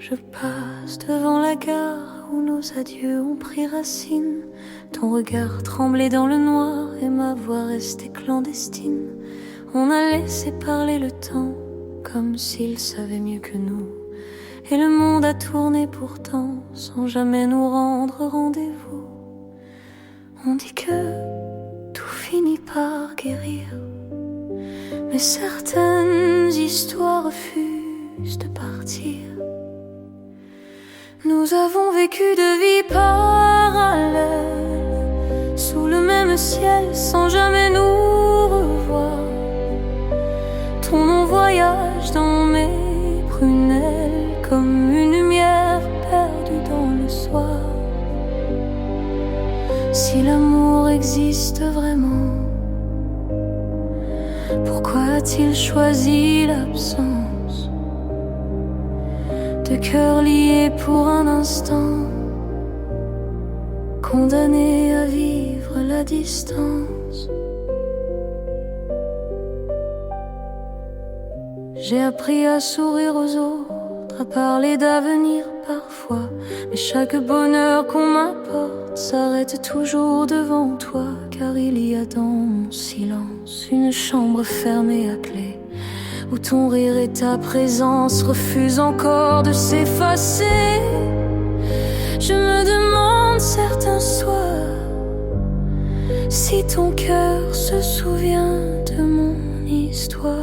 Je passe devant la gare où nos adieux ont pris racine. Ton regard tremblait dans le noir et ma voix restait clandestine. On a laissé parler le temps comme s'il savait mieux que nous. Et le monde a tourné pourtant sans jamais nous rendre rendez-vous. On dit que tout finit par guérir, mais certaines histoires refusent de partir. Nous avons vécu de vies parallèles, sous le même ciel sans jamais nous revoir. Ton nom voyage dans mes prunelles comme une lumière perdue dans le soir. Si l'amour existe vraiment, pourquoi a-t-il choisi l'absence? De cœurs liés pour un instant, condamnés à vivre la distance. J'ai appris à sourire aux autres, à parler d'avenir parfois, mais chaque bonheur qu'on m'apporte s'arrête toujours devant toi, car il y a dans mon silence une chambre fermée à clé, où ton rire et ta présence refusent encore de s'effacer. Je me demande certains soirs si ton cœur se souvient de mon histoire.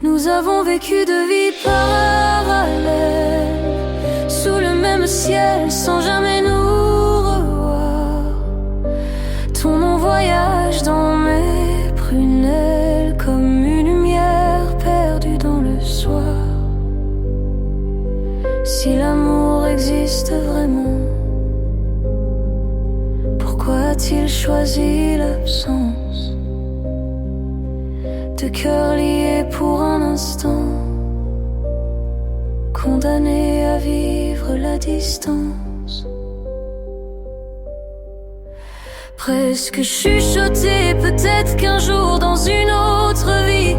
Nous avons vécu de vies parallèles, sous le même ciel sans jamais nous revoir. Ton nom voyage dans mes prunelles comme une lumière perdue dans le soir. Si l'amour existe vraiment, pourquoi a-t-il choisi l'absence? De cœurs liés pour un instant, condamnés à vivre la distance. Presque chuchoté, peut-être qu'un jour dans une autre vie,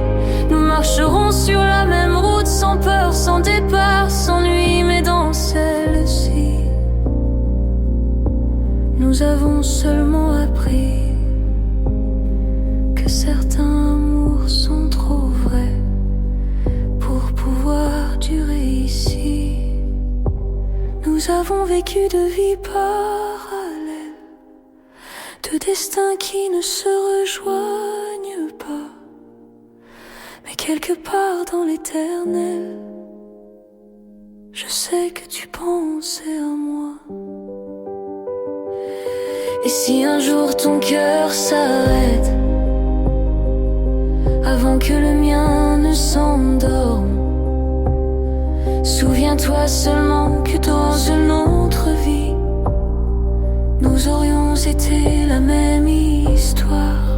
nous marcherons sur la même route sans peur, sans départ, sans nuit, mais dans celle-ci, nous avons seulement appris que certains amours sont trop vrais pour pouvoir durer ici. Nous avons vécu de vies parallèles, de destins qui ne se rejoignent pas, mais quelque part dans l'éternel, je sais que tu pensais à moi. Et si un jour ton cœur s'arrête avant que le mien ne s'endorme, souviens-toi seulement que dans une autre vie, nous aurions été la même histoire.